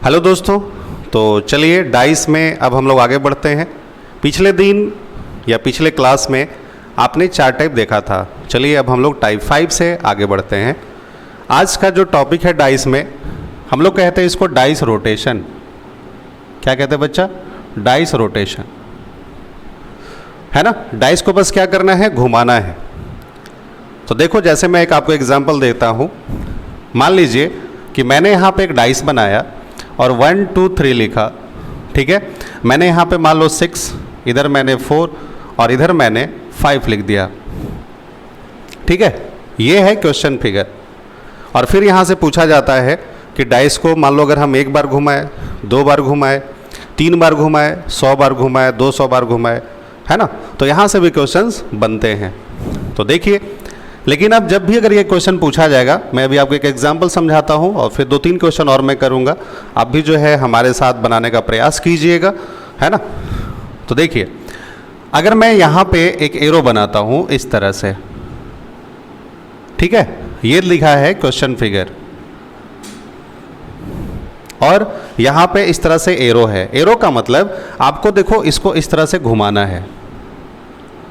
Hello दोस्तों, तो चलिए डाइस में अब हम लोग आगे बढ़ते हैं। पिछले दिन या पिछले क्लास में आपने 4 टाइप देखा था। चलिए अब हम लोग टाइप 5 से आगे बढ़ते हैं। आज का जो टॉपिक है डाइस में, हम लोग कहते हैं इसको डाइस रोटेशन। क्या कहते हैं बच्चा? डाइस रोटेशन, है ना। डाइस को बस क्या करना है? घुमाना है। तो देखो, जैसे मैं एक आपको एग्जांपल देता हूँ। मान लीजिए कि मैंने यहाँ पे एक डाइस बनाया और 1 2 3 लिखा, ठीक है। मैंने यहाँ पे मान लो 6, इधर मैंने 4 और इधर मैंने 5 लिख दिया, ठीक है। ये है क्वेश्चन फिगर। और फिर यहाँ से पूछा जाता है कि डाइस को मान लो अगर हम 1 बार घुमाए, 2 बार घुमाए, 3 बार घुमाए, 100 बार घुमाए, 200 बार घुमाए, है ना। तो यहाँ से भी क्वेश्चंस बनते हैं। तो देखिए, लेकिन अब जब भी अगर ये क्वेश्चन पूछा जाएगा, मैं अभी आपको एक एग्जांपल समझाता हूँ और फिर 2-3 क्वेश्चन और मैं करूँगा। आप भी जो है हमारे साथ बनाने का प्रयास कीजिएगा, है ना। तो देखिए, अगर मैं यहाँ पे एक एरो बनाता हूँ इस तरह से, ठीक है, ये लिखा है क्वेश्चन फिगर, और यहाँ पे इस तरह से एरो है। एरो का मतलब आपको देखो इसको इस तरह से घुमाना है।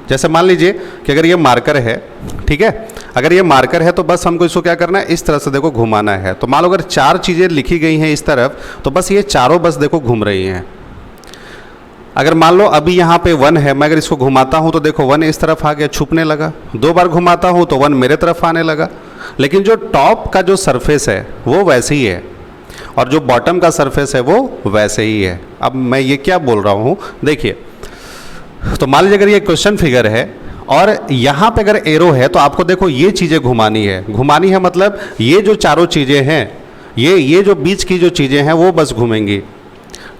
जैसे मान लीजिए कि अगर ये मार्कर है, ठीक है, अगर ये मार्कर है तो बस हमको इसको क्या करना है? इस तरह से देखो घुमाना है। तो मान लो अगर 4 चीज़ें लिखी गई हैं इस तरफ, तो बस ये चारों बस देखो घूम रही हैं। अगर मान लो अभी यहाँ पे 1 है, मैं अगर इसको घुमाता हूँ तो देखो 1 इस तरफ आ गया, छुपने लगा। 2 बार घुमाता हूँ तो 1 मेरे तरफ आने लगा। लेकिन जो टॉप का जो सरफेस है वो वैसे ही है और जो बॉटम का सरफेस है वो वैसे ही है। अब मैं ये क्या बोल रहा हूँ, देखिए, तो मान लीजिए अगर ये क्वेश्चन फिगर है और यहाँ पे अगर एरो है तो आपको देखो ये चीज़ें घुमानी है। घुमानी है मतलब ये जो चारों चीज़ें हैं, ये जो बीच की जो चीज़ें हैं वो बस घूमेंगी,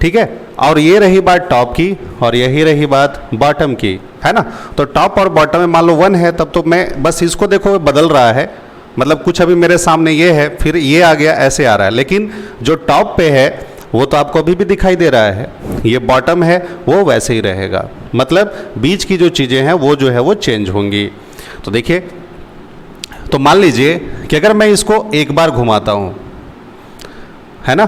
ठीक है। और ये रही बात टॉप की और यही रही बात बॉटम की, है ना। तो टॉप और बॉटम में मान लो 1 है, तब तो मैं बस इसको देखो बदल रहा है, मतलब कुछ अभी मेरे सामने ये है, फिर ये आ गया, ऐसे आ रहा है। लेकिन जो टॉप पे है वो तो आपको अभी भी दिखाई दे रहा है, ये बॉटम है वो वैसे ही रहेगा। मतलब बीच की जो चीज़ें हैं वो जो है वो चेंज होंगी। तो देखिए, तो मान लीजिए कि अगर मैं इसको 1 बार घुमाता हूँ, है ना,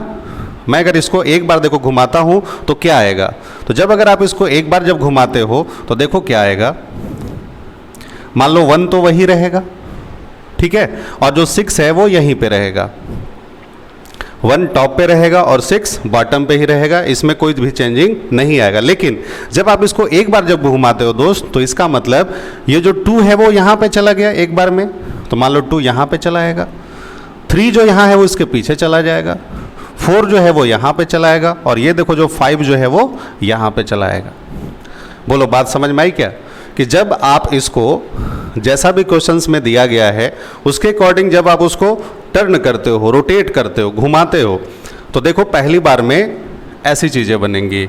मैं अगर इसको 1 बार देखो घुमाता हूँ तो क्या आएगा? तो जब अगर आप इसको 1 बार जब घुमाते हो तो देखो क्या आएगा। मान लो 1 तो वही रहेगा, ठीक है, और जो 6 है वो यहीं पे रहेगा। 1 टॉप पे रहेगा और 6 बॉटम पे ही रहेगा, इसमें कोई भी चेंजिंग नहीं आएगा। लेकिन जब आप इसको 1 बार जब घुमाते हो दोस्त, तो इसका मतलब ये जो 2 है वो यहाँ पे चला गया 1 बार में, तो मान लो 2 यहाँ पे चला आएगा। 3 जो यहाँ है वो इसके पीछे चला जाएगा। 4 जो है वो यहाँ पे चला आएगा और ये देखो जो 5 जो है वो यहाँ पे चला आएगा। बोलो, बात समझ में आई क्या? कि जब आप इसको जैसा भी क्वेश्चंस में दिया गया है उसके अकॉर्डिंग जब आप उसको टर्न करते हो, रोटेट करते हो, घुमाते हो, तो देखो पहली बार में ऐसी चीज़ें बनेंगी।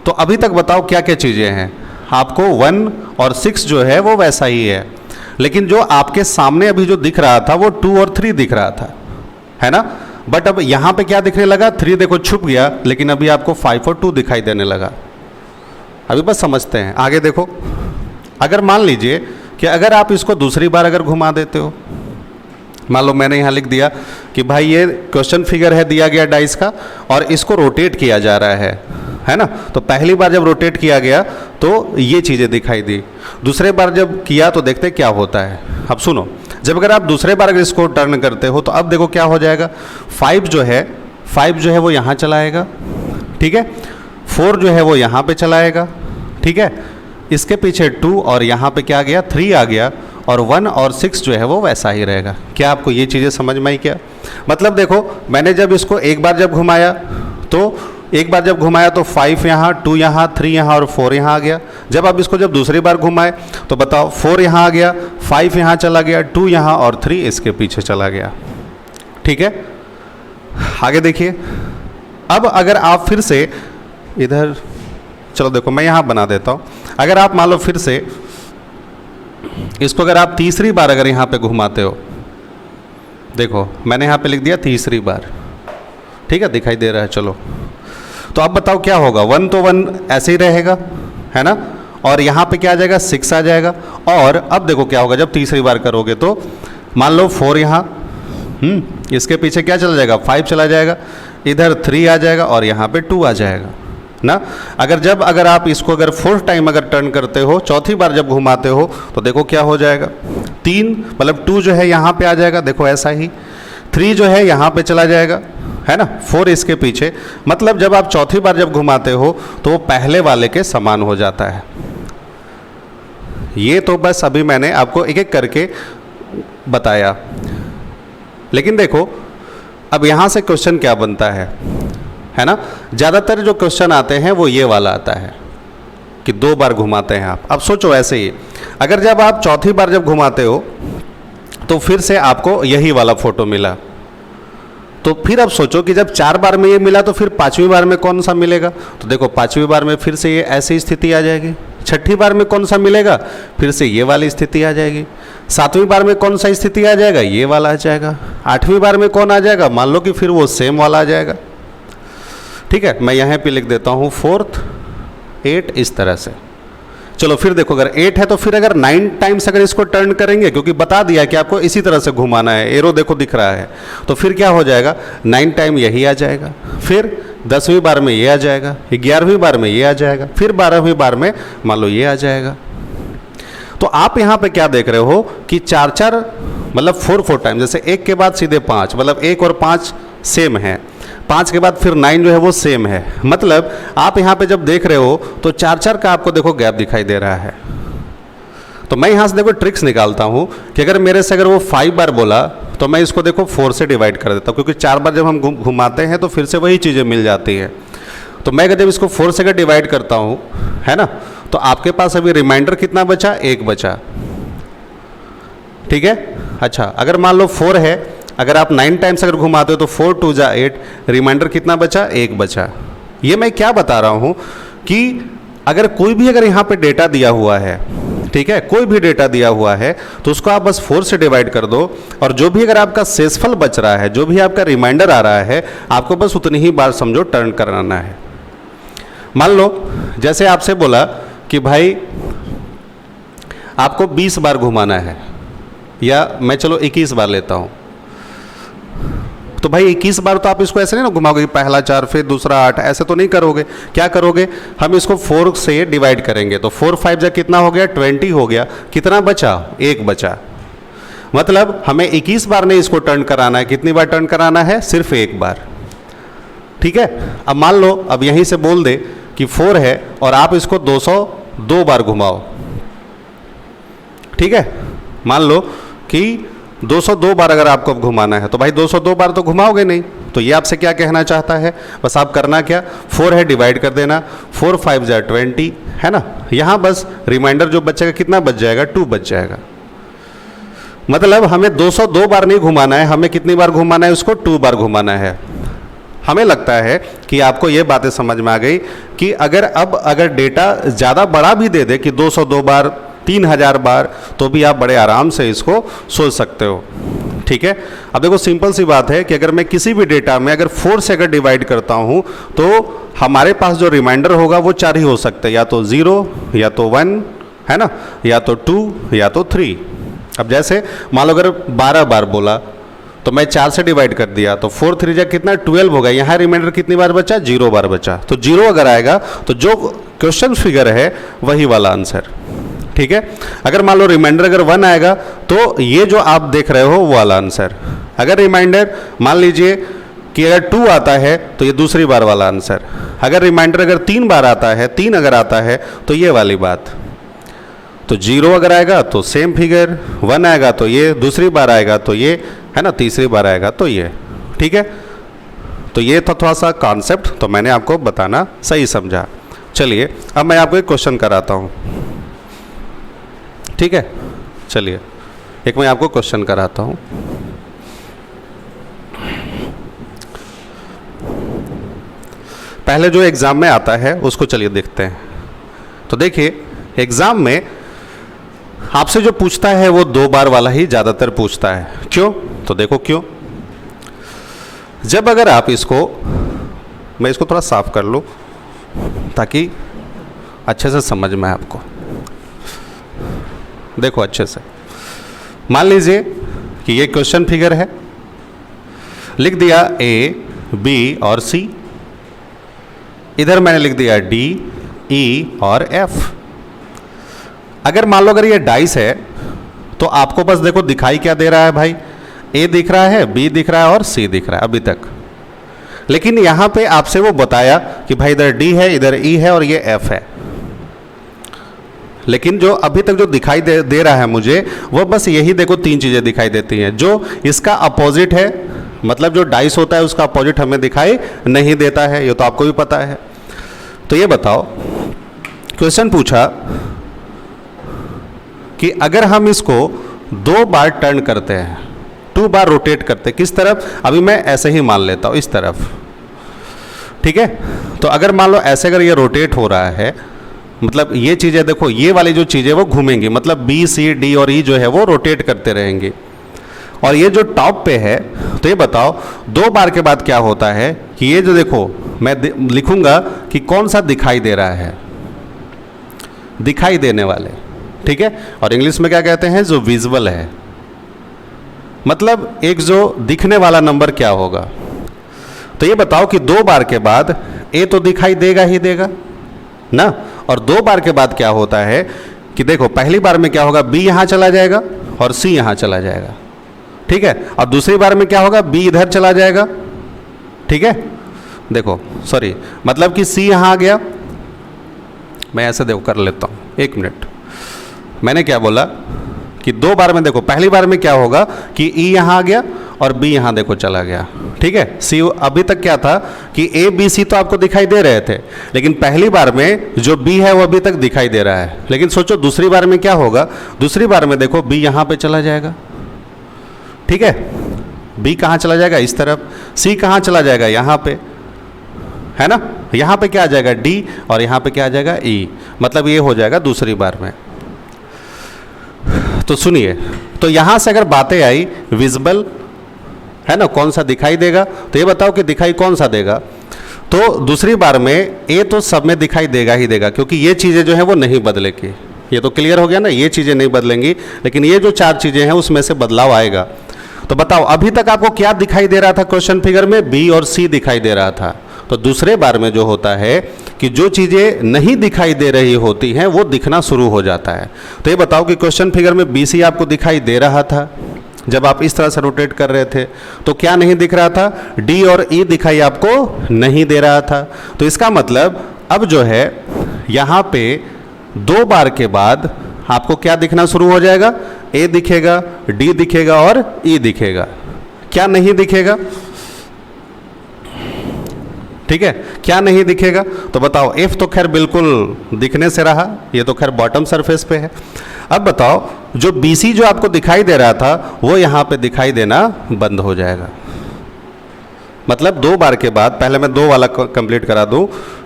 तो अभी तक बताओ क्या क्या चीज़ें हैं? आपको 1 और 6 जो है वो वैसा ही है, लेकिन जो आपके सामने अभी जो दिख रहा था वो 2 और 3 दिख रहा था, है ना। बट अब यहाँ पे क्या दिखने लगा? 3 देखो छुप गया, लेकिन अभी आपको 5 और 2 दिखाई देने लगा। अभी बस समझते हैं, आगे देखो। अगर मान लीजिए कि अगर आप इसको दूसरी बार अगर घुमा देते हो, मान लो मैंने यहाँ लिख दिया कि भाई ये क्वेश्चन फिगर है दिया गया डाइस का और इसको रोटेट किया जा रहा है ना। तो पहली बार जब रोटेट किया गया तो ये चीज़ें दिखाई दी। दूसरे बार जब किया तो देखते क्या होता है। अब सुनो, जब अगर आप दूसरे बार अगर इसको टर्न करते हो तो अब देखो क्या हो जाएगा। 5 जो है वो यहाँ चलाएगा, ठीक है। 4 जो है वो यहाँ पे चलाएगा, ठीक है। इसके पीछे 2 और यहाँ पे क्या आ गया? 3 आ गया, और 1 और 6 जो है वो वैसा ही रहेगा। क्या आपको ये चीज़ें समझ में आई क्या? मतलब देखो, मैंने जब इसको 1 बार जब घुमाया तो 1 बार जब घुमाया तो 5 यहाँ, 2 यहाँ, 3 यहाँ और 4 यहाँ आ गया। जब आप इसको जब दूसरी बार घुमाए तो बताओ 4 यहाँ आ गया, 5 यहाँ चला गया, 2 यहाँ और 3 इसके पीछे चला गया, ठीक है। आगे देखिए, अब अगर आप फिर से इधर, चलो देखो मैं यहाँ बना देता हूँ। अगर आप मान लो फिर से इसको अगर आप तीसरी बार अगर यहाँ पे घुमाते हो, देखो मैंने यहाँ पे लिख दिया तीसरी बार, ठीक है, दिखाई दे रहा है। चलो तो अब बताओ क्या होगा? 1 तो 1 ऐसे ही रहेगा, है ना, और यहाँ पे क्या आ जाएगा? 6 आ जाएगा। और अब देखो क्या होगा जब तीसरी बार करोगे तो मान लो 4 यहाँ, इसके पीछे क्या चला जाएगा, 5 चला जाएगा, इधर 3 आ जाएगा और यहाँ पे 2 आ जाएगा ना। अगर आप इसको अगर 4th टाइम अगर टर्न करते हो, चौथी बार जब घुमाते हो, तो देखो क्या हो जाएगा, 3 मतलब 2 जो है यहाँ पे आ जाएगा, देखो ऐसा ही 3 जो है यहाँ पे चला जाएगा, है ना, 4 इसके पीछे। मतलब जब आप चौथी बार जब घुमाते हो तो वो पहले वाले के समान हो जाता है। ये तो बस अभी मैंने आपको एक एक करके बताया। लेकिन देखो अब यहाँ से क्वेश्चन क्या बनता है ना, ज़्यादातर जो क्वेश्चन आते हैं वो ये वाला आता है कि 2 बार घुमाते हैं आप। अब सोचो ऐसे ही, अगर जब आप चौथी बार जब घुमाते हो तो फिर से आपको यही वाला फोटो मिला, तो फिर अब सोचो कि जब 4 बार में ये मिला तो फिर 5वीं बार में कौन सा मिलेगा, तो देखो 5वीं बार में फिर से ये ऐसी स्थिति आ जाएगी। 6ठी बार में कौन सा मिलेगा, फिर से ये वाली स्थिति आ जाएगी। 7वीं बार में कौन सा स्थिति आ जाएगा, ये वाला आ जाएगा। 8वीं बार में कौन आ जाएगा, मान लो कि फिर वो सेम वाला आ जाएगा। ठीक है, मैं यहाँ पे लिख देता हूँ 4th 8 इस तरह से। चलो फिर देखो, अगर 8 है तो फिर अगर 9 टाइम्स अगर इसको टर्न करेंगे, क्योंकि बता दिया कि आपको इसी तरह से घुमाना है, एरो देखो दिख रहा है, तो फिर क्या हो जाएगा, 9 टाइम यही आ जाएगा, फिर 10वीं बार में ये आ जाएगा, 11वीं बार में ये आ जाएगा, फिर 12वीं बार में मान लो ये आ जाएगा। तो आप यहाँ पे क्या देख रहे हो कि 4 मतलब 4 टाइम, जैसे 1 के बाद सीधे 5, मतलब 1 और 5 सेम है, 5 के बाद फिर 9 जो है वो सेम है। मतलब आप यहाँ पे जब देख रहे हो तो 4 का आपको देखो गैप दिखाई दे रहा है। तो मैं यहाँ से देखो ट्रिक्स निकालता हूँ कि अगर मेरे से अगर वो 5 बार बोला तो मैं इसको देखो 4 से डिवाइड कर देता हूँ, क्योंकि 4 बार जब हम घुमाते हैं तो फिर से वही चीज़ें मिल जाती हैं। तो मैं जब इसको 4 से अगर डिवाइड करता हूँ, है ना, तो आपके पास अभी रिमाइंडर कितना बचा, 1 बचा। ठीक है, अच्छा अगर मान लो 4 है, अगर आप 9 टाइम्स अगर घुमाते हो तो 4 2 जा 8, रिमाइंडर कितना बचा, 1 बचा। ये मैं क्या बता रहा हूँ कि अगर कोई भी अगर यहाँ पे डेटा दिया हुआ है, ठीक है, कोई भी डेटा दिया हुआ है तो उसको आप बस 4 से डिवाइड कर दो, और जो भी अगर आपका शेषफल बच रहा है, जो भी आपका रिमाइंडर आ रहा है, आपको बस उतनी ही बार समझो टर्न कराना है। मान लो जैसे आपसे बोला कि भाई आपको 20 बार घुमाना है, या मैं चलो 21 बार लेता हूँ, तो भाई 21 बार तो आप इसको ऐसे नहीं ना घुमाओगे कि पहला 4 फिर दूसरा 8, ऐसे तो नहीं करोगे। क्या करोगे, हम इसको 4 से डिवाइड करेंगे, तो 4 5 जा कितना हो गया, 20 हो गया। कितना बचा, 1 बचा। मतलब हमें 21 बार नहीं इसको टर्न कराना है, कितनी बार टर्न कराना है, सिर्फ 1 बार। ठीक है, अब मान लो अब यहीं से बोल दे कि 4 है और आप इसको 202 बार घुमाओ। ठीक है, मान लो कि 202 बार अगर आपको घुमाना है, तो भाई 202 बार तो घुमाओगे नहीं। तो ये आपसे क्या कहना चाहता है, बस आप करना क्या, 4 है डिवाइड कर देना, 4 5 जा 20, है ना। यहाँ बस रिमाइंडर जो बचेगा कितना बच जाएगा, 2 बच जाएगा। मतलब हमें 202 बार नहीं घुमाना है, हमें कितनी बार घुमाना है, उसको 2 बार घुमाना है। हमें लगता है कि आपको ये बातें समझ में आ गई कि अगर डेटा ज़्यादा बड़ा भी दे दे कि 202 बार 3000 बार, तो भी आप बड़े आराम से इसको सोच सकते हो। ठीक है, अब देखो सिंपल सी बात है कि अगर मैं किसी भी डेटा में अगर 4 से अगर डिवाइड करता हूँ तो हमारे पास जो रिमाइंडर होगा वो 4 ही हो सकते हैं, या तो 0 या तो 1, है ना, या तो 2 या तो 3। अब जैसे मान लो अगर 12 बार बोला तो मैं 4 से डिवाइड कर दिया, तो 4 3 जा कितना 12 होगा। यहाँ रिमाइंडर कितनी बार बचा, 0 बार बचा। तो 0 अगर आएगा तो जो क्वेश्चन फिगर है वही वाला आंसर। ठीक है, अगर मान लो रिमाइंडर अगर 1 आएगा तो ये जो आप देख रहे हो वो वाला आंसर। अगर रिमाइंडर मान लीजिए कि अगर 2 आता है तो ये दूसरी बार वाला आंसर। अगर रिमाइंडर अगर 3 बार आता है, 3 अगर आता है तो ये वाली बात। तो 0 अगर आएगा तो सेम फिगर, 1 आएगा तो ये, दूसरी बार आएगा तो ये, है ना, तीसरी बार आएगा तो ये। ठीक है, तो ये था थोड़ा सा कॉन्सेप्ट, तो मैंने आपको बताना सही समझा। चलिए अब मैं आपको एक क्वेश्चन कराता हूँ। ठीक है, चलिए एक मैं आपको क्वेश्चन कराता हूँ। पहले जो एग्ज़ाम में आता है उसको चलिए देखते हैं। तो देखिए एग्ज़ाम में आपसे जो पूछता है वो 2 बार वाला ही ज़्यादातर पूछता है। क्यों, तो देखो क्यों। जब अगर आप इसको, मैं इसको थोड़ा साफ कर लूँ ताकि अच्छे से समझ में आए आपको। देखो अच्छे से, मान लीजिए कि ये क्वेश्चन फिगर है, लिख दिया ए, बी और सी, इधर मैंने लिख दिया डी, ई और एफ। अगर मान लो अगर ये डाइस है तो आपको बस देखो दिखाई क्या दे रहा है भाई, ए दिख रहा है, बी दिख रहा है और सी दिख रहा है अभी तक। लेकिन यहां पे आपसे वो बताया कि भाई इधर डी है, इधर ई है और ये एफ है। लेकिन जो अभी तक जो दिखाई दे रहा है मुझे, वो बस यही देखो तीन चीजें दिखाई देती हैं। जो इसका अपोजिट है, मतलब जो डाइस होता है उसका अपोजिट हमें दिखाई नहीं देता है, ये तो आपको भी पता है। तो ये बताओ, क्वेश्चन पूछा कि अगर हम इसको 2 बार टर्न करते हैं, 2 बार रोटेट करते हैं, किस तरफ? अभी मैं ऐसे ही मान लेता हूं, इस तरफ, ठीक है। तो अगर मान लो ऐसे अगर ये रोटेट हो रहा है, मतलब ये चीजें देखो, ये वाली जो चीजें वो घूमेंगी, मतलब बी, सी, डी और ई जो है वो रोटेट करते रहेंगे। और ये जो टॉप पे है, तो ये बताओ 2 बार के बाद क्या होता है कि ये जो देखो मैं लिखूंगा कि कौन सा दिखाई दे रहा है, दिखाई देने वाले, ठीक है। और इंग्लिश में क्या कहते हैं? जो विजुअल है, मतलब एक जो दिखने वाला नंबर क्या होगा। तो ये बताओ कि 2 बार के बाद ए तो दिखाई देगा ही देगा ना, और 2 बार के बाद क्या होता है कि देखो पहली बार में क्या होगा, बी यहां चला जाएगा और सी यहां चला जाएगा, ठीक है। और दूसरी बार में क्या होगा, बी इधर चला जाएगा, ठीक है। देखो सॉरी, मतलब कि सी यहां आ गया, मैं ऐसे देखो कर लेता हूं, 1 मिनट। मैंने क्या बोला कि 2 बार में देखो, पहली बार में क्या होगा कि ई यहां आ गया और बी यहां देखो चला गया, ठीक है। सी अभी तक क्या था कि ए, बी, सी तो आपको दिखाई दे रहे थे, लेकिन पहली बार में जो बी है वो अभी तक दिखाई दे रहा है। लेकिन सोचो दूसरी बार में क्या होगा, दूसरी बार में देखो बी यहां पे चला जाएगा, ठीक है। बी कहां चला जाएगा? इस तरफ। सी कहां चला जाएगा? यहां पे, है ना। यहां पे क्या आ जाएगा? डी, और यहां पे क्या आ जाएगा? ई। मतलब ये हो जाएगा दूसरी बार में। तो सुनिए, तो यहां से अगर बातें आई विजिबल, है ना, कौन सा दिखाई देगा, तो ये बताओ कि दिखाई कौन सा देगा। तो दूसरी बार में ए तो सब में दिखाई देगा ही देगा, क्योंकि ये चीज़ें जो है वो नहीं बदलेगी। ये तो क्लियर हो गया ना, ये चीज़ें नहीं बदलेंगी, लेकिन ये जो 4 चीज़ें हैं उसमें से बदलाव आएगा। तो बताओ अभी तक आपको क्या दिखाई दे रहा था क्वेश्चन फिगर में? बी और सी दिखाई दे रहा था। तो दूसरे बार में जो होता है कि जो चीज़ें नहीं दिखाई दे रही होती हैं वो दिखना शुरू हो जाता है। तो ये बताओ कि क्वेश्चन फिगर में बी, सी आपको दिखाई दे रहा था जब आप इस तरह से रोटेट कर रहे थे, तो क्या नहीं दिख रहा था? डी और ई दिखाई आपको नहीं दे रहा था। तो इसका मतलब अब जो है यहाँ पे 2 बार के बाद आपको क्या दिखना शुरू हो जाएगा? ए दिखेगा, डी दिखेगा और ई दिखेगा। क्या नहीं दिखेगा? ठीक है, क्या नहीं दिखेगा? तो बताओ, एफ तो खैर बिल्कुल दिखने से रहा, ये तो खैर बॉटम सरफेस पे है। अब बताओ, जो BC जो आपको दिखाई दे रहा था वो यहाँ पे दिखाई देना बंद हो जाएगा। मतलब 2 बार के बाद, पहले मैं 2 वाला कंप्लीट करा दूं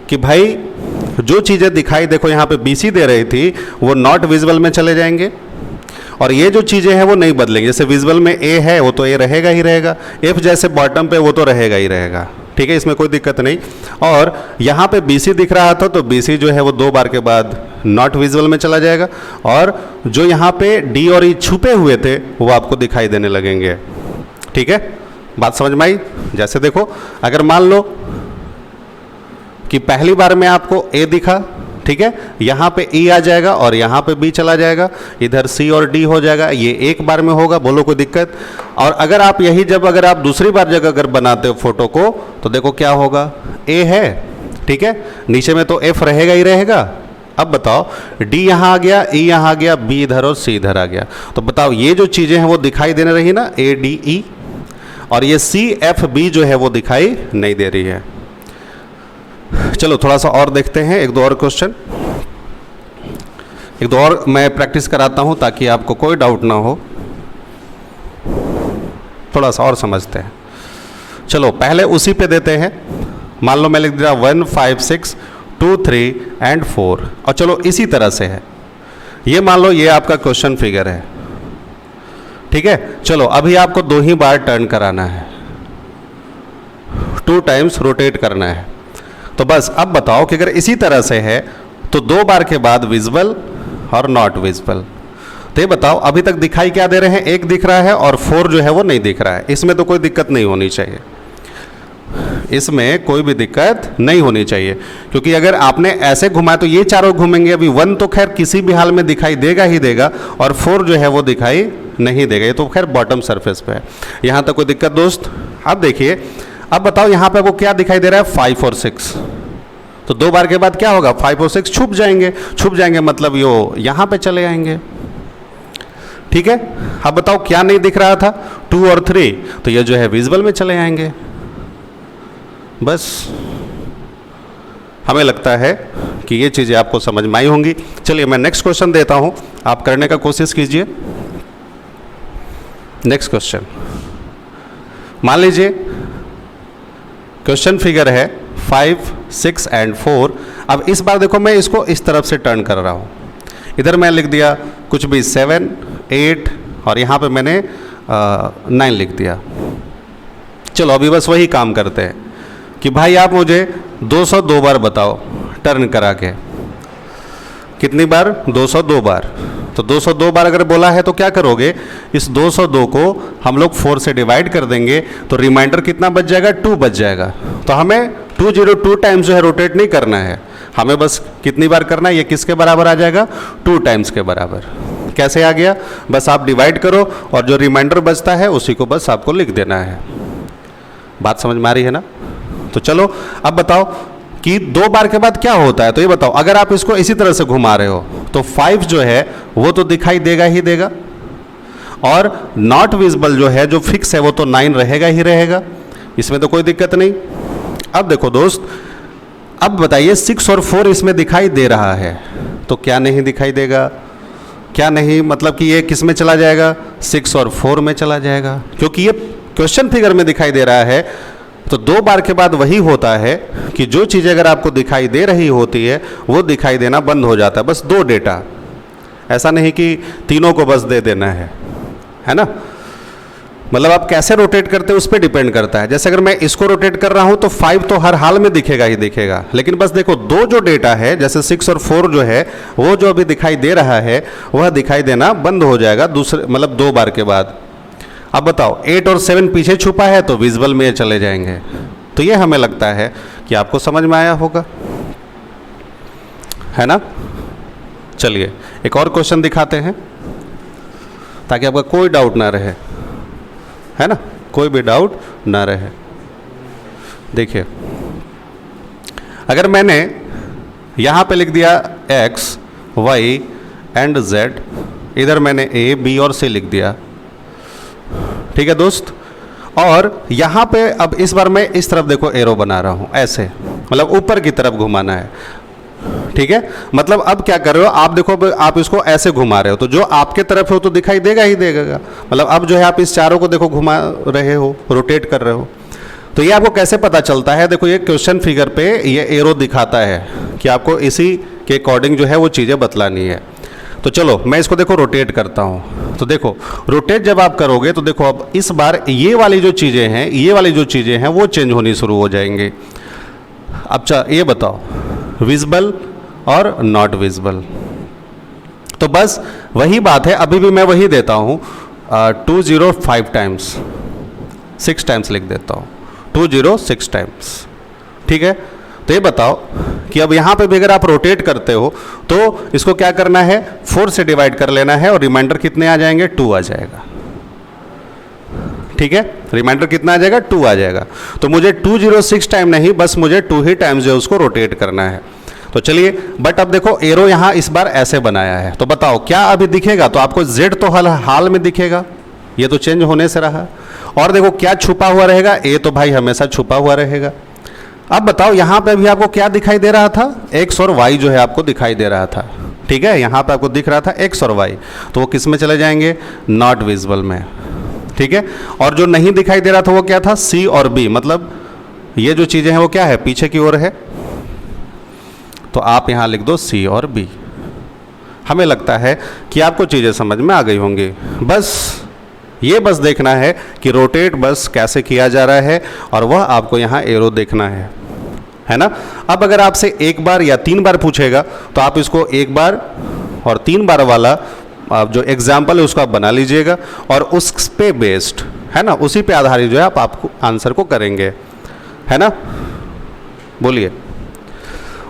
कि भाई जो चीज़ें दिखाई देखो यहाँ पे BC दे रही थी वो नॉट विजिबल में चले जाएंगे, और ये जो चीज़ें हैं वो नहीं बदलेंगे। जैसे विजिबल में ए है वो तो ए रहेगा ही रहेगा, एफ जैसे बॉटम पे वो तो रहेगा ही रहेगा, ठीक है, इसमें कोई दिक्कत नहीं। और यहाँ पे BC दिख रहा था तो BC जो है वो 2 बार के बाद नॉट विजिबल में चला जाएगा, और जो यहाँ पे D और E छुपे हुए थे वो आपको दिखाई देने लगेंगे। ठीक है, बात समझ में आई? जैसे देखो, अगर मान लो कि पहली बार में आपको A दिखा, ठीक है, यहाँ पे E आ जाएगा और यहाँ पे B चला जाएगा, इधर C और D हो जाएगा, ये एक बार में होगा, बोलो कोई दिक्कत? और अगर आप यही जब अगर आप दूसरी बार जगह अगर बनाते हो फोटो को तो देखो क्या होगा, A है, ठीक है, नीचे में तो F रहेगा ही रहेगा। अब बताओ, D यहाँ आ गया, E यहाँ आ गया, B इधर और C इधर आ गया, तो बताओ ये जो चीज़ें हैं वो दिखाई देने रही ना, A D E, और ये C F B जो है वो दिखाई नहीं दे रही है। चलो थोड़ा सा और देखते हैं, 1-2 और क्वेश्चन, 1-2 और मैं प्रैक्टिस कराता हूं ताकि आपको कोई डाउट ना हो, थोड़ा सा और समझते हैं। चलो पहले उसी पे देते हैं। मान लो मैं लिख दिया 1 5 6 2 3 एंड 4, और चलो इसी तरह से है, ये मान लो ये आपका क्वेश्चन फिगर है, ठीक है। चलो अभी आपको 2 ही बार टर्न कराना है, 2 टाइम्स रोटेट करना है। तो बस अब बताओ कि अगर इसी तरह से है तो 2 बार के बाद विजिबल और नॉट विजिबल, तो ये बताओ अभी तक दिखाई क्या दे रहे हैं, एक दिख रहा है और 4 जो है वो नहीं दिख रहा है। इसमें तो कोई दिक्कत नहीं होनी चाहिए, इसमें कोई भी दिक्कत नहीं होनी चाहिए, क्योंकि अगर आपने ऐसे घुमाया तो ये चारों घूमेंगे। अभी 1 तो खैर किसी भी हाल में दिखाई देगा ही देगा, और 4 जो है वो दिखाई नहीं देगा। ये तो खैर बॉटम सरफेस पे है, यहाँ तक कोई दिक्कत दोस्त। अब देखिए, अब बताओ यहाँ पे आपको क्या दिखाई दे रहा है, 5 और 6। तो 2 बार के बाद क्या होगा, 5 और 6 छुप जाएंगे। छुप जाएंगे मतलब यो यहाँ पे चले आएंगे, ठीक है। अब बताओ क्या नहीं दिख रहा था, 2 और 3, तो ये जो है विजिबल में चले आएंगे। बस हमें लगता है कि ये चीज़ें आपको समझ में आई होंगी। चलिए मैं नेक्स्ट क्वेश्चन देता हूं, आप करने का कोशिश कीजिए। नेक्स्ट क्वेश्चन, मान लीजिए क्वेश्चन फिगर है 5, 6 एंड 4। अब इस बार देखो मैं इसको इस तरफ से टर्न कर रहा हूं। इधर मैं लिख दिया कुछ भी 7, 8 और यहाँ पे मैंने 9 लिख दिया। चलो अभी बस वही काम करते हैं कि भाई आप मुझे 202 बार बताओ टर्न करा के। कितनी बार, 202 बार। तो 202 बार अगर बोला है तो क्या करोगे, इस 202 को हम लोग 4 से डिवाइड कर देंगे, तो रिमाइंडर कितना बच जाएगा, 2 बच जाएगा। तो हमें 202 टाइम्स जो है रोटेट नहीं करना है, हमें बस कितनी बार करना है, ये किसके बराबर आ जाएगा, 2 टाइम्स के बराबर। कैसे आ गया, बस आप डिवाइड करो और जो रिमाइंडर बचता है उसी को बस आपको लिख देना है। बात समझ में आ रही है ना। तो चलो अब बताओ कि 2 बार के बाद क्या होता है। तो ये बताओ अगर आप इसको इसी तरह से घुमा रहे हो तो 5 जो है वो तो दिखाई देगा ही देगा, और नॉट विजिबल जो है, जो फिक्स है, वो तो 9 रहेगा ही रहेगा, इसमें तो कोई दिक्कत नहीं। अब देखो दोस्त, अब बताइए 6 और 4 इसमें दिखाई दे रहा है, तो क्या नहीं दिखाई देगा, क्या नहीं, मतलब कि ये किस में चला जाएगा, 6 और 4 में चला जाएगा, क्योंकि ये क्वेश्चन फिगर में दिखाई दे रहा है। तो 2 बार के बाद वही होता है कि जो चीज़ अगर आपको दिखाई दे रही होती है वो दिखाई देना बंद हो जाता है। बस 2 डेटा, ऐसा नहीं कि तीनों को बस दे देना है ना। मतलब आप कैसे रोटेट करते हो उस पर डिपेंड करता है। जैसे अगर मैं इसको रोटेट कर रहा हूं तो 5 तो हर हाल में दिखेगा ही दिखेगा, लेकिन बस देखो 2 जो डेटा है, जैसे 6 और 4 जो है वो जो अभी दिखाई दे रहा है वह दिखाई देना बंद हो जाएगा दूसरे, मतलब 2 बार के बाद। अब बताओ 8 और 7 पीछे छुपा है तो विजुअल में चले जाएंगे। तो ये हमें लगता है कि आपको समझ में आया होगा, है ना। चलिए एक और क्वेश्चन दिखाते हैं ताकि आपका कोई डाउट ना रहे, है ना, कोई भी डाउट ना रहे। देखिए अगर मैंने यहाँ पे लिख दिया x, y एंड z, इधर मैंने a, b और c लिख दिया, ठीक है दोस्त। और यहाँ पे अब इस बार मैं इस तरफ देखो एरो बना रहा हूँ, ऐसे, मतलब ऊपर की तरफ घुमाना है, ठीक है। मतलब अब क्या कर रहे हो आप, देखो आप इसको ऐसे घुमा रहे हो तो जो आपके तरफ हो तो दिखाई देगा ही देगा। मतलब अब जो है आप इस चारों को देखो घुमा रहे हो, रोटेट कर रहे हो। तो ये आपको कैसे पता चलता है, देखो ये क्वेश्चन फिगर पे ये एरो दिखाता है कि आपको इसी के अकॉर्डिंग जो है वो चीज़ें बतलानी है। तो चलो मैं इसको देखो रोटेट करता हूँ। तो देखो रोटेट जब आप करोगे तो देखो अब इस बार ये वाली जो चीज़ें हैं, ये वाली जो चीज़ें हैं वो चेंज होनी शुरू हो जाएंगी। अब ये बताओ विजिबल और नॉट विजिबल। तो बस वही बात है, अभी भी मैं वही देता हूँ 205 टाइम्स, 6 टाइम्स लिख देता हूँ, 206 टाइम्स, ठीक है। तो ये बताओ कि अब यहाँ पे भी अगर आप रोटेट करते हो तो इसको क्या करना है, 4 से डिवाइड कर लेना है और रिमाइंडर कितने आ जाएंगे, 2 आ जाएगा, ठीक है। रिमाइंडर कितना आ जाएगा, 2 आ जाएगा। तो मुझे 206 टाइम नहीं, बस मुझे 2 ही टाइम्स जो है उसको रोटेट करना है। तो चलिए, बट अब देखो एरो यहाँ इस बार ऐसे बनाया है, तो बताओ क्या अभी दिखेगा, तो आपको Z तो हाल में दिखेगा, ये तो चेंज होने से रहा। और देखो क्या छुपा हुआ रहेगा, A तो भाई हमेशा छुपा हुआ रहेगा। अब बताओ यहाँ पे भी आपको क्या दिखाई दे रहा था, X और Y जो है आपको दिखाई दे रहा था, ठीक है। यहाँ पे आपको दिख रहा था X और Y, तो वो किस में चले जाएंगे, नॉट विजिबल में, ठीक है। और जो नहीं दिखाई दे रहा था वो क्या था, C और B, मतलब ये जो चीज़ें हैं वो क्या है, पीछे की ओर है, तो आप यहाँ लिख दो C और B। हमें लगता है कि आपको चीज़ें समझ में आ गई होंगी। बस देखना है कि रोटेट बस कैसे किया जा रहा है, और वह आपको यहाँ एरो देखना है ना। अब अगर आपसे 1 बार या 3 बार पूछेगा तो आप इसको 1 बार और 3 बार वाला आप जो एग्जाम्पल है उसको आप बना लीजिएगा और उस पे बेस्ड, है ना, उसी पे आधारित जो है आप आपको आंसर को करेंगे, है ना। बोलिए।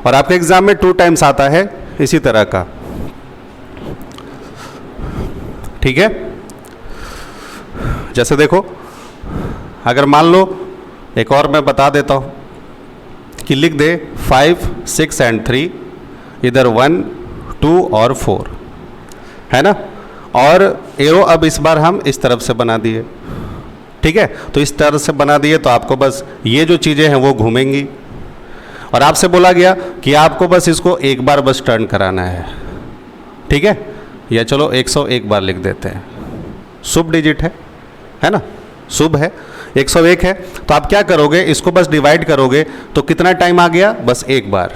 और आपके एग्जाम में 2 टाइम्स आता है इसी तरह का, ठीक है। जैसे देखो, अगर मान लो एक और मैं बता देता हूं कि लिख दे 5, 6 एंड 3, इधर 1, 2 और 4, है ना। और एरो अब इस बार हम इस तरफ से बना दिए, ठीक है। तो इस तरह से बना दिए तो आपको बस ये जो चीज़ें हैं वो घूमेंगी और आपसे बोला गया कि आपको बस इसको एक बार बस टर्न कराना है, ठीक है। या चलो 101 बार लिख देते हैं, शुभ डिजिट है ना, शुभ है, 101 है। तो आप क्या करोगे, इसको बस डिवाइड करोगे तो कितना टाइम आ गया, बस एक बार,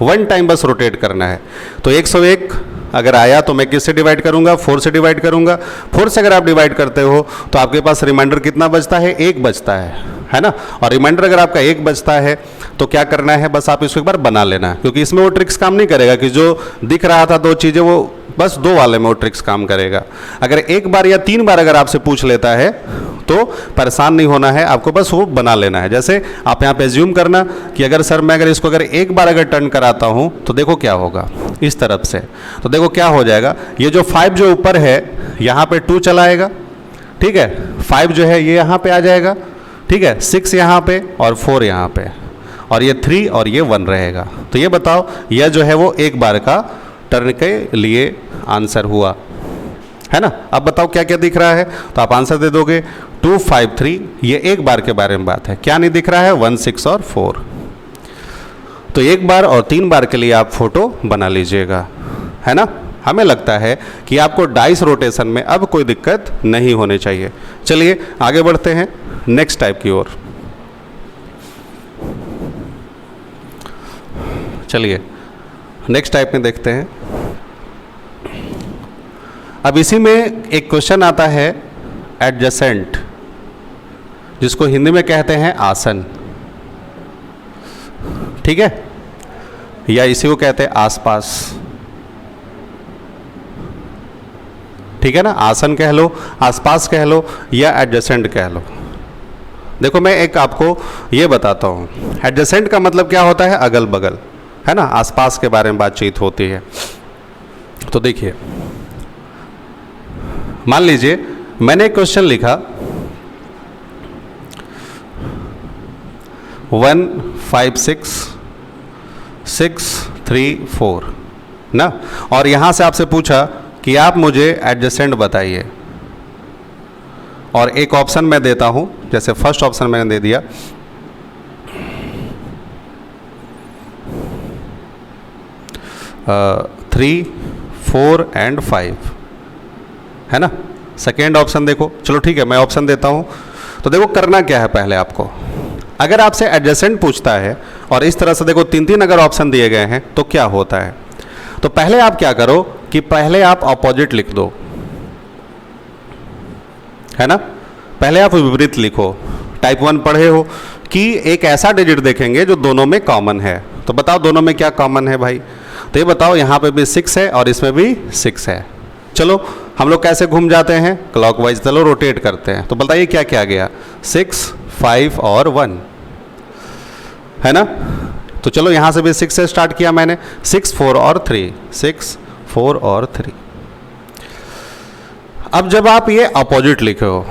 1 टाइम बस रोटेट करना है। तो 101 अगर आया तो मैं किससे डिवाइड करूंगा, 4 से डिवाइड करूंगा। 4 से अगर आप डिवाइड करते हो तो आपके पास रिमाइंडर कितना बचता है, 1 बचता है ना। और रिमाइंडर अगर आपका 1 बचता है तो क्या करना है, बस आप इसको एक बार बना लेना, क्योंकि इसमें वो ट्रिक्स काम नहीं करेगा कि जो दिख रहा था 2 चीज़ें, वो बस 2 वाले में वो ट्रिक्स काम करेगा। अगर 1 बार या 3 बार अगर आपसे पूछ लेता है तो परेशान नहीं होना है, आपको बस वो बना लेना है। जैसे आप यहाँ पे एज्यूम करना कि अगर सर मैं अगर इसको अगर 1 बार अगर टर्न कराता हूँ तो देखो क्या होगा, इस तरफ से, तो देखो क्या हो जाएगा, ये जो 5 जो ऊपर है यहाँ पे 2 चला आएगा, ठीक है। 5 जो है ये यहाँ पे आ जाएगा, ठीक है। 6 यहाँ पे और 4 यहाँ पे, और ये 3 और ये 1 रहेगा। तो ये बताओ, यह जो है वो 1 बार का टर्न के लिए आंसर हुआ, है ना। अब बताओ क्या क्या दिख रहा है, तो आप आंसर दे दोगे 2, 5, 3, ये 1 बार के बारे में बात है। क्या नहीं दिख रहा है, 1, 6 और 4। तो 1 बार और 3 बार के लिए आप फोटो बना लीजिएगा, है ना। हमें लगता है कि आपको डाइस रोटेशन में अब कोई दिक्कत नहीं होनी चाहिए। चलिए आगे बढ़ते हैं नेक्स्ट टाइप की ओर। चलिए नेक्स्ट टाइप में देखते हैं। अब इसी में एक क्वेश्चन आता है एडजेसेंट, जिसको हिंदी में कहते हैं आसन, ठीक है, या इसी को कहते हैं आसपास, ठीक है ना। आसन कह लो, आसपास कह लो, या एडजेसेंट कह लो। देखो मैं एक आपको ये बताता हूँ, एडजेसेंट का मतलब क्या होता है, अगल बगल, है ना, आसपास के बारे में बातचीत होती है। तो देखिए, मान लीजिए मैंने एक क्वेश्चन लिखा 1, 5, 6, 6, 3, 4 ना, और यहां से आपसे पूछा कि आप मुझे एडजेसेंट बताइए, और एक ऑप्शन मैं देता हूं, जैसे फर्स्ट ऑप्शन मैंने दे दिया 3, 4 एंड 5, है ना। सेकेंड ऑप्शन देखो, चलो ठीक है मैं ऑप्शन देता हूं। तो देखो करना क्या है, पहले आपको अगर आपसे एडजेसेंट पूछता है और इस तरह से देखो 3-3 अगर ऑप्शन दिए गए हैं तो क्या होता है, तो पहले आप क्या करो कि पहले आप अपोजिट लिख दो, है ना। पहले आप विपरीत लिखो। टाइप 1 पढ़े हो कि एक ऐसा डिजिट देखेंगे जो दोनों में कॉमन है, तो बताओ दोनों में क्या कॉमन है भाई, तो ये बताओ यहाँ पे भी 6 है और इसमें भी 6 है। चलो हम लोग कैसे घूम जाते हैं, क्लॉकवाइज, चलो रोटेट करते हैं। तो बताइए क्या क्या गया, 6, 5 और 1, है ना। तो चलो यहाँ से भी 6 से स्टार्ट किया मैंने, 6, 4 और 3, 6, 4 और 3। अब जब आप ये अपोजिट लिखे हो,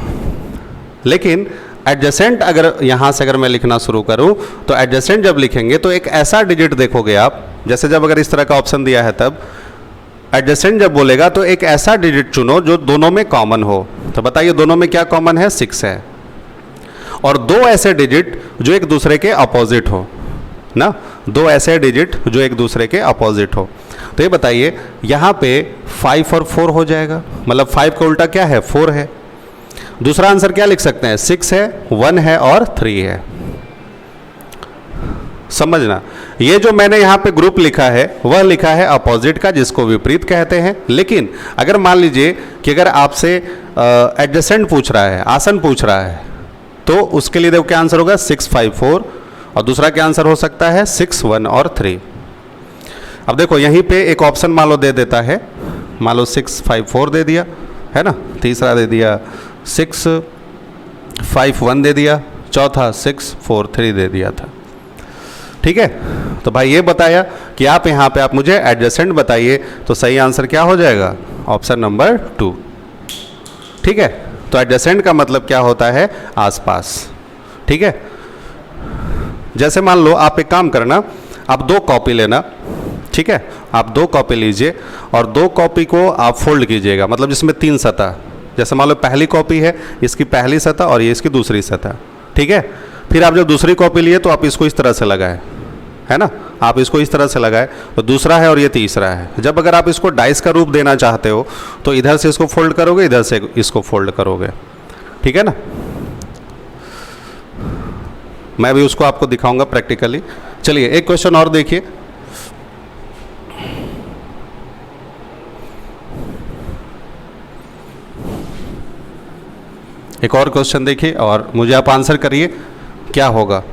लेकिन एडजेसेंट अगर यहाँ से अगर मैं लिखना शुरू करूँ तो एडजेसेंट जब लिखेंगे तो एक ऐसा डिजिट देखोगे आप, जैसे जब अगर इस तरह का ऑप्शन दिया है तब एडजेसेंट जब बोलेगा तो एक ऐसा डिजिट चुनो जो दोनों में कॉमन हो। तो बताइए दोनों में क्या कॉमन है, 6 है, और 2 ऐसे डिजिट जो एक दूसरे के अपोजिट हो ना, 2 ऐसे डिजिट जो एक दूसरे के अपोजिट हो। तो ये बताइए यहाँ पे 5 और 4 हो जाएगा, मतलब 5 का उल्टा क्या है, 4 है। दूसरा आंसर क्या लिख सकते हैं, 6 है, 1 है और 3 है। समझना, ये जो मैंने यहाँ पे ग्रुप लिखा है वह लिखा है अपोजिट का, जिसको विपरीत कहते हैं। लेकिन अगर मान लीजिए कि अगर आपसे एडजेसेंट पूछ रहा है, आसन पूछ रहा है, तो उसके लिए देखो क्या आंसर होगा, 6, 5, 4, और दूसरा क्या आंसर हो सकता है, 6, 1 और 3। अब देखो यहीं पे एक ऑप्शन मान लो दे देता है मान लो 654 दे दिया है ना, तीसरा दे दिया 651 दे दिया, चौथा 643 दे दिया था। ठीक है, तो भाई ये बताया कि आप यहाँ पे आप मुझे एडजेसेंट बताइए, तो सही आंसर क्या हो जाएगा? Option number 2। ठीक है, तो एडजेसेंट का मतलब क्या होता है? आसपास। ठीक है, जैसे मान लो आप एक काम करना, आप 2 कॉपी लेना, ठीक है, आप 2 कॉपी लीजिए और 2 कॉपी को आप फोल्ड कीजिएगा, मतलब जिसमें 3 सतह, जैसे मान लो पहली कॉपी है, इसकी पहली सतह और ये इसकी दूसरी सतह। ठीक है, फिर आप जब दूसरी कॉपी लिए तो आप इसको इस तरह से लगाए, है ना, आप इसको इस तरह से लगाए, तो दूसरा है और ये तीसरा है। जब अगर आप इसको डाइस का रूप देना चाहते हो तो इधर से इसको फोल्ड करोगे, इधर से इसको फोल्ड करोगे। ठीक है ना, मैं भी उसको आपको दिखाऊंगा प्रैक्टिकली। चलिए एक क्वेश्चन और देखिए। एक और क्वेश्चन देखिए और मुझे आप आंसर करिए क्या होगा।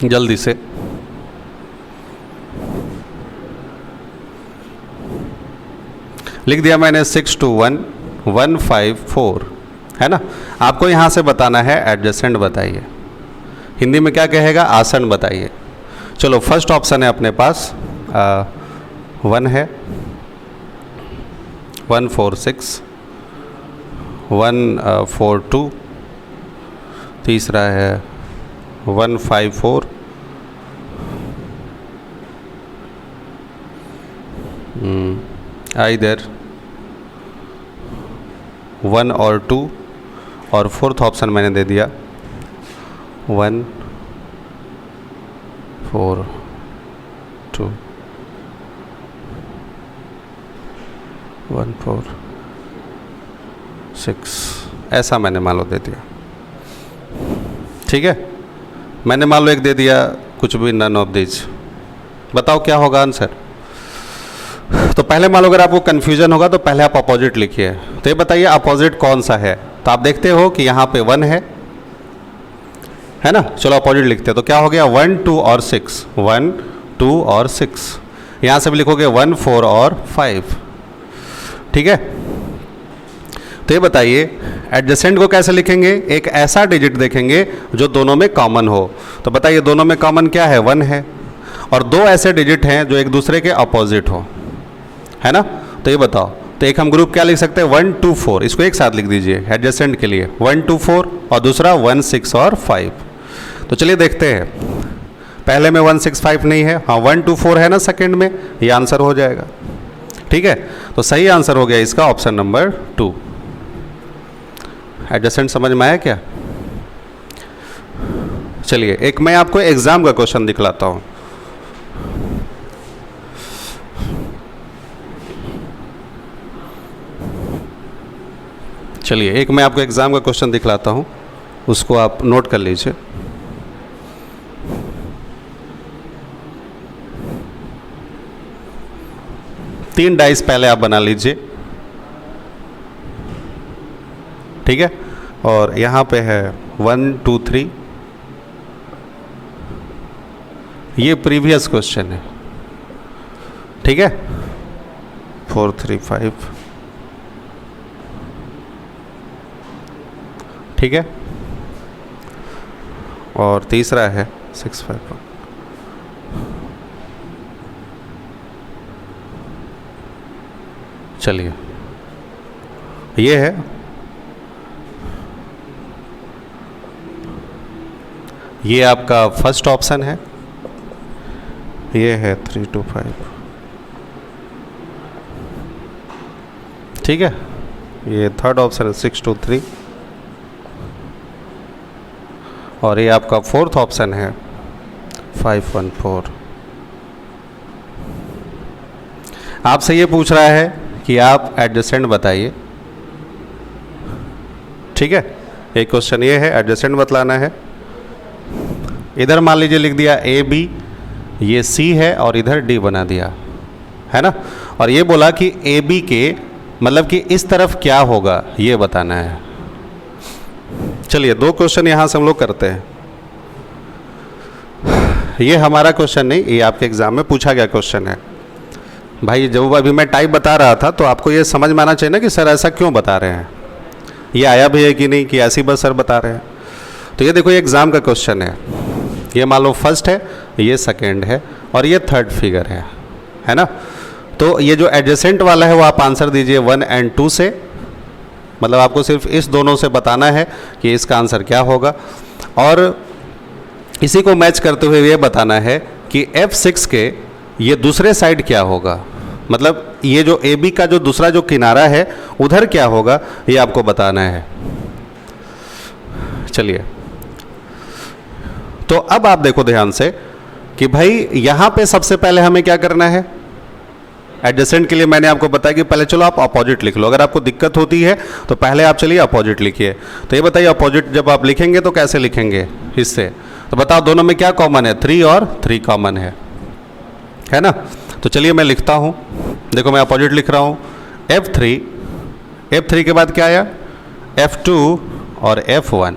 जल्दी से। लिख दिया मैंने 621,154, है ना। आपको यहाँ से बताना है एडजेसेंट बताइए, हिंदी में क्या कहेगा? आसन बताइए। चलो फर्स्ट ऑप्शन है अपने पास 1 है, 146, 142, तीसरा है 154, इधर 1 और 2, और फोर्थ ऑप्शन मैंने दे दिया 1 4 2 1 4 6, ऐसा मैंने मान लो दे दिया। ठीक है, मैंने मान लो एक दे दिया कुछ भी, नन ऑफ दिस। बताओ क्या होगा आंसर? तो पहले मान लो अगर आपको कन्फ्यूजन होगा तो पहले आप अपोजिट लिखिए। तो ये बताइए अपोजिट कौन सा है? तो आप देखते हो कि यहाँ पे 1 है ना। चलो अपोजिट लिखते हैं, तो क्या हो गया? 1 2 और 6, 1 2 और 6। यहाँ से भी लिखोगे 1 4 और 5। ठीक है, तो ये बताइए एडजेसेंट को कैसे लिखेंगे? एक ऐसा डिजिट देखेंगे जो दोनों में कॉमन हो। तो बताइए दोनों में कॉमन क्या है? 1 है, और 2 ऐसे डिजिट हैं जो एक दूसरे के अपोजिट हो, है ना। तो ये बताओ, तो एक हम ग्रुप क्या लिख सकते हैं? 1 2 4, इसको एक साथ लिख दीजिए एडजेसेंट के लिए, 1 2 4, और दूसरा 1 6 और 5। तो चलिए देखते हैं, पहले में 1 6 5 नहीं है, हाँ 1 2 4 है ना सेकंड में, ये आंसर हो जाएगा। ठीक है, तो सही आंसर हो गया इसका ऑप्शन नंबर 2। एडजेसेंट समझ में आया क्या? चलिए एक मैं आपको एग्जाम का क्वेश्चन दिखलाता हूँ। चलिए एक मैं आपको एग्जाम का क्वेश्चन दिखलाता हूँ, उसको आप नोट कर लीजिए। तीन डाइस पहले आप बना लीजिए, ठीक है, और यहाँ पे है 1 2 3, ये प्रीवियस क्वेश्चन है। ठीक है, 4 3 5, ठीक है, और तीसरा है 6 5 1। चलिए ये है, ये आपका फर्स्ट ऑप्शन है, ये है 3 2 5, ठीक है, ये थर्ड ऑप्शन है 6 2 3, और ये आपका फोर्थ ऑप्शन है 5 1 4। आपसे ये पूछ रहा है कि आप एडजेसेंट बताइए। ठीक है, एक क्वेश्चन ये है, एडजेसेंट बतलाना है। इधर मान लीजिए लिख दिया ए बी, ये सी है, और इधर डी बना दिया, है ना। और ये बोला कि ए बी के मतलब कि इस तरफ क्या होगा ये बताना है। चलिए दो क्वेश्चन यहाँ से हम लोग करते हैं। ये हमारा क्वेश्चन नहीं, ये आपके एग्जाम में पूछा गया क्वेश्चन है भाई। जब अभी मैं टाइप बता रहा था तो आपको ये समझ में आना चाहिए ना कि सर ऐसा क्यों बता रहे हैं, ये आया भी है कि नहीं, कि ऐसी बस सर बता रहे हैं। तो ये देखो ये एग्ज़ाम का क्वेश्चन है, ये मान लो फर्स्ट है, ये सेकेंड है और ये थर्ड फिगर है ना। तो ये जो एडजेसेंट वाला है वो आप आंसर दीजिए 1 और 2 से, मतलब आपको सिर्फ इस दोनों से बताना है कि इसका आंसर क्या होगा, और इसी को मैच करते हुए ये बताना है कि F6 के ये दूसरे साइड क्या होगा, मतलब ये जो AB का जो दूसरा जो किनारा है उधर क्या होगा, ये आपको बताना है। चलिए, तो अब आप देखो ध्यान से कि भाई यहां पे सबसे पहले हमें क्या करना है। एडजेसेंट के लिए मैंने आपको बताया कि पहले चलो आप अपोजिट लिख लो, अगर आपको दिक्कत होती है तो पहले आप चलिए अपोजिट लिखिए। तो ये बताइए अपोजिट जब आप लिखेंगे तो कैसे लिखेंगे इससे, तो बताओ दोनों में क्या कॉमन है, 3 और 3 कॉमन है ना। तो चलिए मैं लिखता हूं, देखो मैं अपोजिट लिख रहा हूं, F3 के बाद क्या आया, F2 और F1।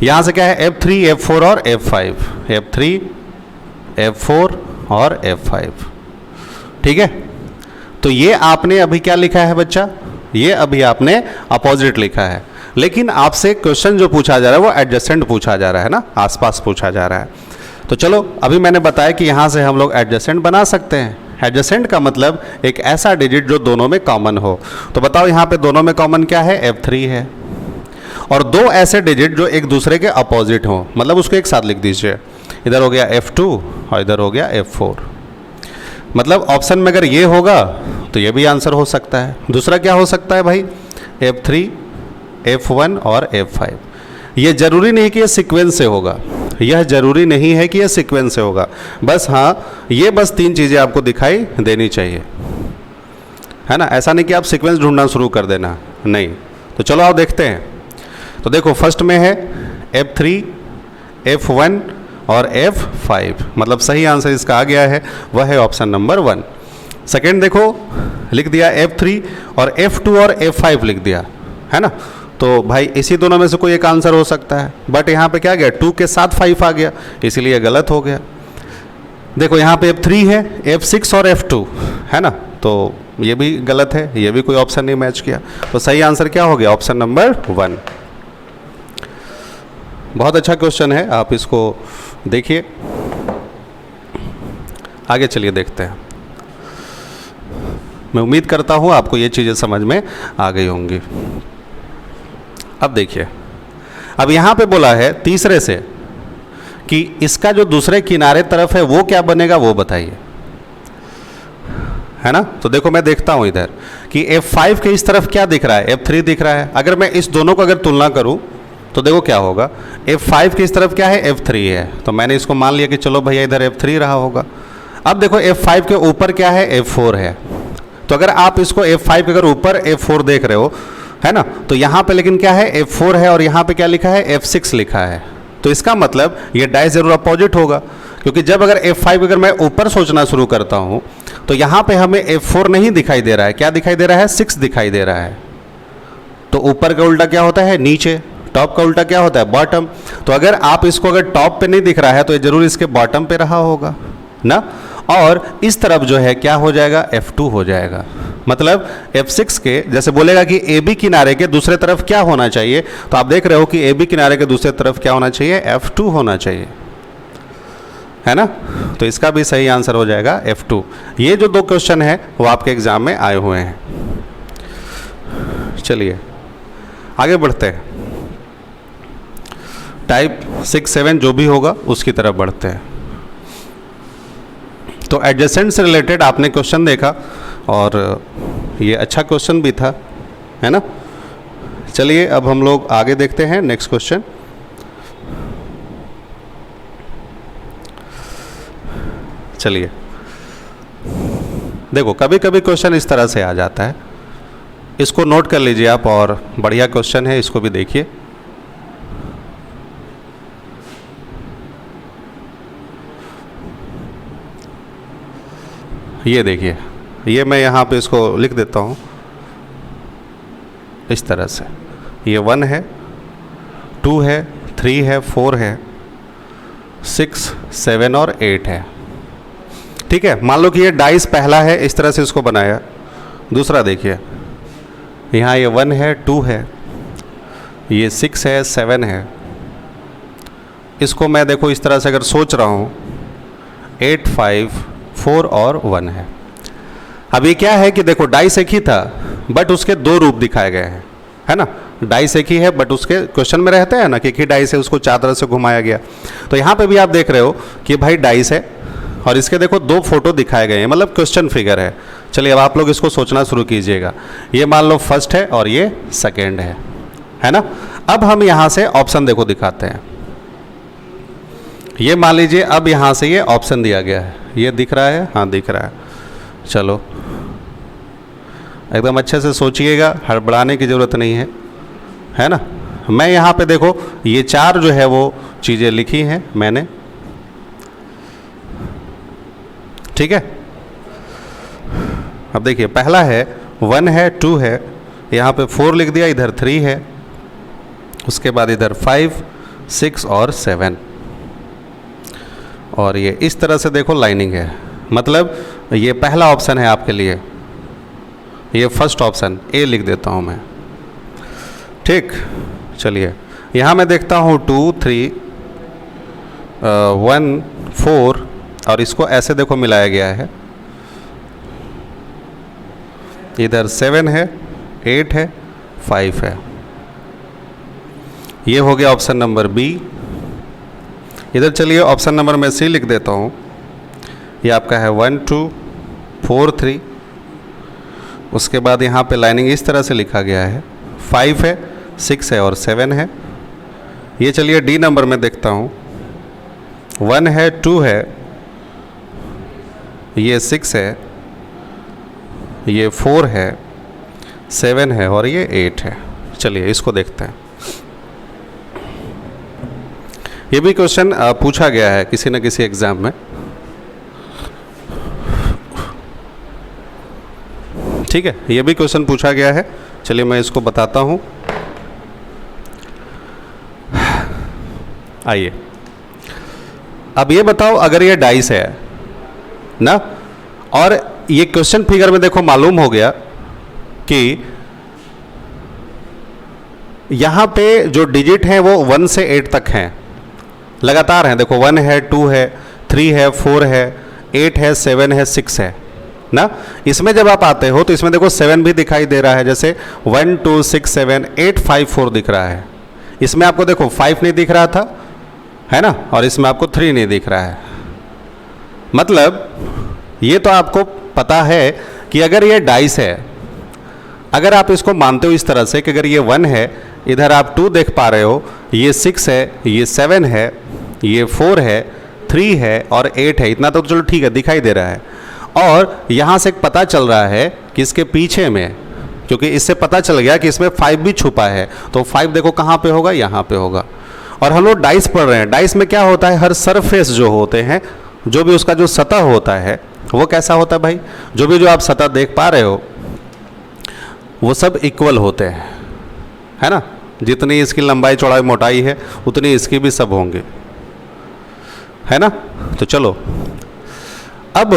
यहां से क्या है, F3 F4 और F5, F3 F4 और F5, ठीक है। तो ये आपने अभी क्या लिखा है बच्चा, ये अभी आपने अपोजिट लिखा है, लेकिन आपसे क्वेश्चन जो पूछा जा रहा है वो एडजेसेंट पूछा जा रहा है ना, आसपास पूछा जा रहा है। तो चलो अभी मैंने बताया कि यहाँ से हम लोग एडजेसेंट बना सकते हैं। एडजेसेंट का मतलब एक ऐसा डिजिट जो दोनों में कॉमन हो। तो बताओ यहाँ पे दोनों में कॉमन क्या है, F3 है, और दो ऐसे डिजिट जो एक दूसरे के अपोजिट हो, मतलब उसको एक साथ लिख दीजिए, इधर हो गया F2 और इधर हो गया F4। मतलब ऑप्शन में अगर ये होगा तो ये भी आंसर हो सकता है। दूसरा क्या हो सकता है भाई, F3 F1 और F5। ये जरूरी नहीं कि ये सीक्वेंस से होगा, यह जरूरी नहीं है कि यह सीक्वेंस से होगा, बस हाँ ये बस 3 चीज़ें आपको दिखाई देनी चाहिए, है ना। ऐसा नहीं कि आप सीक्वेंस ढूंढना शुरू कर देना, नहीं। तो चलो आप देखते हैं। तो देखो फर्स्ट में है F3 F1 और F5, मतलब सही आंसर इसका आ गया है, वह है ऑप्शन नंबर 1। सेकेंड देखो लिख दिया F3 और F2 और F5 लिख दिया, है ना। तो भाई इसी दोनों में से कोई एक आंसर हो सकता है, बट यहाँ पे क्या गया, 2 के साथ 5 आ गया, इसीलिए गलत हो गया। देखो यहाँ पे F3 है, F6 और F2 है ना, तो ये भी गलत है, ये भी कोई ऑप्शन नहीं मैच किया। तो सही आंसर क्या हो गया, ऑप्शन नंबर 1। बहुत अच्छा क्वेश्चन है, आप इसको देखिए। आगे चलिए देखते हैं। मैं उम्मीद करता हूँ आपको ये चीज़ें समझ में आ गई होंगी। अब देखिए, अब यहाँ पे बोला है तीसरे से कि इसका जो दूसरे किनारे तरफ है वो क्या बनेगा, वो बताइए, है ना। तो देखो मैं देखता हूँ इधर कि F5 के इस तरफ क्या दिख रहा है, F3 दिख रहा है। अगर मैं इस दोनों को अगर तुलना करूँ तो देखो क्या होगा, F5 की इस तरफ क्या है, F3 है, तो मैंने इसको मान लिया कि चलो भैया इधर F3 रहा होगा। अब देखो F5 के ऊपर क्या है, F4 है, तो अगर आप इसको F5 के अगर ऊपर F4 देख रहे हो, है ना, तो यहाँ पे लेकिन क्या है, F4 है और यहाँ पे क्या लिखा है, F6 लिखा है। तो इसका मतलब ये डाई जरूर अपोजिट होगा, क्योंकि जब अगर F5 अगर मैं ऊपर सोचना शुरू करता हूँ तो यहाँ पे हमें F4 नहीं दिखाई दे रहा है, क्या दिखाई दे रहा है, 6 दिखाई दे रहा है। तो ऊपर का उल्टा क्या होता है, नीचे, टॉप का उल्टा क्या होता है, बॉटम। तो अगर आप इसको अगर टॉप पे नहीं दिख रहा है तो ये जरूर इसके बॉटम पे रहा होगा ना, और इस तरफ जो है क्या हो जाएगा, F2 हो जाएगा। मतलब F6 के जैसे बोलेगा कि AB किनारे के दूसरे तरफ क्या होना चाहिए, तो आप देख रहे हो कि AB किनारे के दूसरे तरफ क्या होना चाहिए, F2 होना चाहिए, है ना। तो इसका भी सही आंसर हो जाएगा F2। ये जो 2 क्वेश्चन है वो आपके एग्जाम में आए हुए हैं। चलिए आगे बढ़ते हैं, टाइप 6, 7 जो भी होगा उसकी तरफ बढ़ते हैं। तो एडजेसेंट से रिलेटेड आपने क्वेश्चन देखा और ये अच्छा क्वेश्चन भी था, है ना। चलिए अब हम लोग आगे देखते हैं नेक्स्ट क्वेश्चन। चलिए देखो कभी कभी क्वेश्चन इस तरह से आ जाता है, इसको नोट कर लीजिए आप, और बढ़िया क्वेश्चन है, इसको भी देखिए। ये देखिए, ये मैं यहाँ पे इसको लिख देता हूँ इस तरह से, ये 1 है, 2 है, 3 है, 4 है, 6, 7 और 8 है। ठीक है, मान लो कि ये डाइस पहला है, इस तरह से इसको बनाया। दूसरा देखिए, यहाँ ये 1 है, 2 है, ये 6 है, 7 है। इसको मैं देखो इस तरह से अगर सोच रहा हूँ, 8, 5, 4 और 1 है। अब ये क्या है कि देखो डाइस एक ही था बट उसके दो रूप दिखाए गए हैं, है ना। डाइस एक ही है बट उसके क्वेश्चन में रहते हैं ना कि एक ही डाइस है, उसको चार तरह से घुमाया गया। तो यहाँ पे भी आप देख रहे हो कि भाई डाइस है और इसके देखो दो फोटो दिखाए गए हैं, मतलब क्वेश्चन फिगर है। चलिए अब आप लोग इसको सोचना शुरू कीजिएगा। ये मान लो फर्स्ट है और ये सेकेंड है ना। अब हम यहाँ से ऑप्शन देखो दिखाते हैं। ये मान लीजिए अब यहाँ से ये ऑप्शन दिया गया है, ये दिख रहा है, हाँ दिख रहा है। चलो एकदम अच्छे से सोचिएगा, हड़बड़ाने की ज़रूरत नहीं है ना। मैं यहाँ पे देखो ये चार जो है वो चीज़ें लिखी हैं मैंने, ठीक है। अब देखिए पहला है 1 है, 2 है, यहाँ पे 4 लिख दिया, इधर 3 है, उसके बाद इधर 5, 6 और 7। और ये इस तरह से देखो लाइनिंग है, मतलब ये पहला ऑप्शन है आपके लिए, ये फर्स्ट ऑप्शन ए लिख देता हूँ मैं, ठीक। चलिए यहाँ मैं देखता हूँ 2, 3, 1, 4 और इसको ऐसे देखो मिलाया गया है। इधर 7 है, 8 है, 5 है। ये हो गया ऑप्शन नंबर बी। इधर चलिए ऑप्शन नंबर में सी लिख देता हूँ। ये आपका है 1, 2, 4, 3। उसके बाद यहाँ पे लाइनिंग इस तरह से लिखा गया है, 5 है, 6 है और 7 है। ये चलिए डी नंबर में देखता हूँ, 1 है, 2 है, ये 6 है, ये 4 है, 7 है और ये 8 है। चलिए इसको देखते हैं। ये भी क्वेश्चन पूछा गया है किसी न किसी एग्जाम में, ठीक है। ये भी क्वेश्चन पूछा गया है। चलिए मैं इसको बताता हूँ। आइए अब ये बताओ, अगर ये डाइस है ना और ये क्वेश्चन फिगर में देखो मालूम हो गया कि यहाँ पे जो डिजिट हैं वो 1 से 8 तक हैं, लगातार हैं। देखो 1 है, 2 है, 3 है, 4 है, 8 है, 7 है, 6 है ना। इसमें जब आप आते हो तो इसमें देखो 7 भी दिखाई दे रहा है, जैसे 1, 2, 6, 7, 8, 5, 4 दिख रहा है। इसमें आपको देखो 5 नहीं दिख रहा था, है ना, और इसमें आपको 3 नहीं दिख रहा है। मतलब ये तो आपको पता है कि अगर ये डाइस है, अगर आप इसको मानते हो इस तरह से कि अगर ये 1 है, इधर आप 2 देख पा रहे हो, ये 6 है, ये 7 है, ये 4 है, 3 है और 8 है, इतना तो चलो ठीक है दिखाई दे रहा है। और यहाँ से पता चल रहा है कि इसके पीछे में, क्योंकि इससे पता चल गया कि इसमें 5 भी छुपा है, तो 5 देखो कहाँ पे होगा, यहाँ पे होगा। और हम लोग डाइस पढ़ रहे हैं, डाइस में क्या होता है, हर सरफेस जो होते हैं, जो भी उसका जो सतह होता है वो कैसा होता है भाई, जो भी जो आप सतह देख पा रहे हो वो सब इक्वल होते हैं, है ना। जितनी इसकी लंबाई चौड़ाई मोटाई है उतनी इसकी भी सब होंगे, है ना। तो चलो अब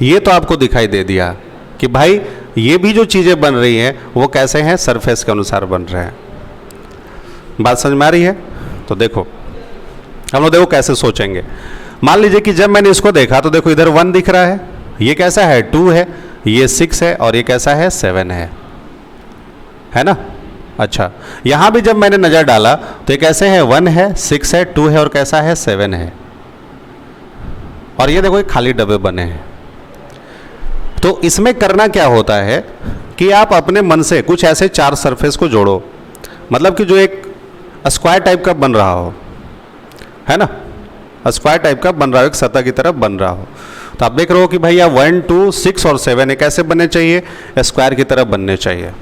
ये तो आपको दिखाई दे दिया कि भाई ये भी जो चीज़ें बन रही हैं वो कैसे हैं, सरफेस के अनुसार बन रहे हैं। बात समझ में आ रही है। तो देखो हम लोग देखो कैसे सोचेंगे। मान लीजिए कि जब मैंने इसको देखा तो देखो इधर 1 दिख रहा है, ये कैसा है 2 है, ये 6 है और ये कैसा है 7 है ना। अच्छा यहाँ भी जब मैंने नज़र डाला तो ये कैसे है 1 है, 6 है, 2 है और कैसा है 7 है। और ये देखो ये खाली डब्बे बने हैं। तो इसमें करना क्या होता है कि आप अपने मन से कुछ ऐसे 4 सरफेस को जोड़ो, मतलब कि जो एक स्क्वायर टाइप का बन रहा हो, है ना, स्क्वायर टाइप का बन रहा हो, एक सतह की तरफ बन रहा हो। तो आप देख रहे हो कि भैया 1, 2, 6 और 7 कैसे बनने चाहिए, स्क्वायर की तरफ बनने चाहिए।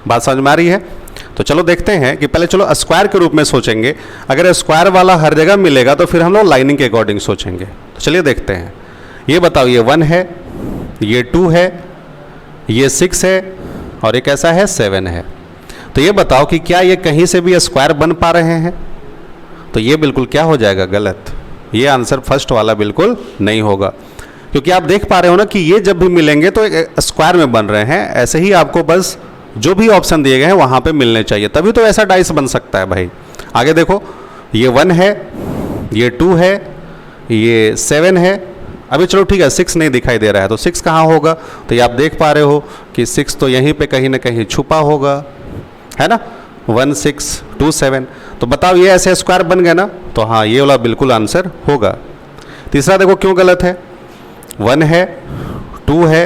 बात समझ में आ रही है। तो चलो देखते हैं कि पहले चलो स्क्वायर के रूप में सोचेंगे। अगर स्क्वायर वाला हर जगह मिलेगा तो फिर हम लोग लाइनिंग के अकॉर्डिंग सोचेंगे। तो चलिए देखते हैं। ये बताओ ये 1 है, ये 2 है, ये 6 है और ये कैसा है 7 है। तो ये बताओ कि क्या ये कहीं से भी स्क्वायर बन पा रहे हैं। तो ये बिल्कुल क्या हो जाएगा, गलत। ये आंसर फर्स्ट वाला बिल्कुल नहीं होगा, क्योंकि आप देख पा रहे हो ना कि ये जब भी मिलेंगे तो एक स्क्वायर में बन रहे हैं। ऐसे ही आपको बस जो भी ऑप्शन दिए गए हैं वहाँ पे मिलने चाहिए, तभी तो ऐसा डाइस बन सकता है भाई। आगे देखो, ये 1 है, ये 2 है, ये 7 है। अभी चलो ठीक है, 6 नहीं दिखाई दे रहा है, तो 6 कहाँ होगा, तो ये आप देख पा रहे हो कि 6 तो यहीं पे कहीं ना कहीं छुपा होगा, है ना। 1 6 2 7, तो बताओ ये ऐसे स्क्वायर बन गया ना, तो हाँ ये वाला बिल्कुल आंसर होगा। तीसरा देखो क्यों गलत है, 1 है, 2 है,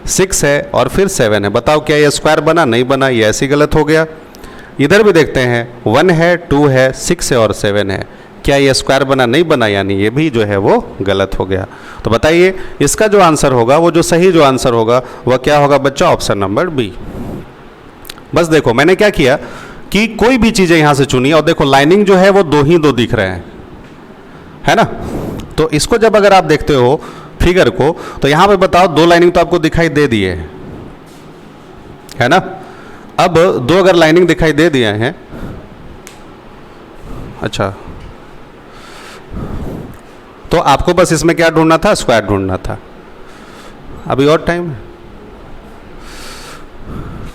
6 है और फिर 7 है। बताओ क्या ये स्क्वायर बना, नहीं बना, ये ऐसे ही गलत हो गया। इधर भी देखते हैं, 1 है, 2 है, 6 है और 7 है, क्या ये स्क्वायर बना, नहीं बना, यानी ये भी जो है वो गलत हो गया। तो बताइए इसका जो आंसर होगा, वो जो सही जो आंसर होगा वह क्या होगा बच्चा, ऑप्शन नंबर बी। बस देखो मैंने क्या किया कि कोई भी चीज़ें यहाँ से चुनी और देखो लाइनिंग जो है वो 2 ही 2 दिख रहे हैं, है ना। तो इसको जब अगर आप देखते हो फिगर को, तो यहाँ पे बताओ 2 लाइनिंग तो आपको दिखाई दे दिए है ना। अब 2 अगर लाइनिंग दिखाई दे दिए हैं, अच्छा, तो आपको बस इसमें क्या ढूंढना था, स्क्वायर ढूंढना था। अभी और टाइम है,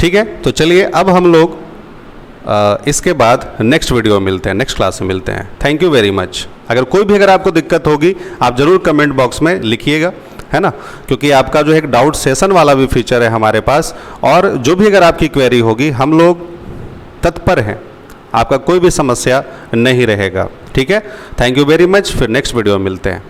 ठीक है। तो चलिए अब हम लोग इसके बाद नेक्स्ट वीडियो मिलते हैं, नेक्स्ट क्लास में मिलते हैं। Thank you very much. अगर आपको दिक्कत होगी आप ज़रूर कमेंट बॉक्स में लिखिएगा, है ना, क्योंकि आपका जो एक डाउट सेशन वाला भी फीचर है हमारे पास, और जो भी अगर आपकी क्वेरी होगी हम लोग तत्पर हैं, आपका कोई भी समस्या नहीं रहेगा, ठीक है। थैंक यू वेरी मच, फिर नेक्स्ट वीडियो में मिलते हैं।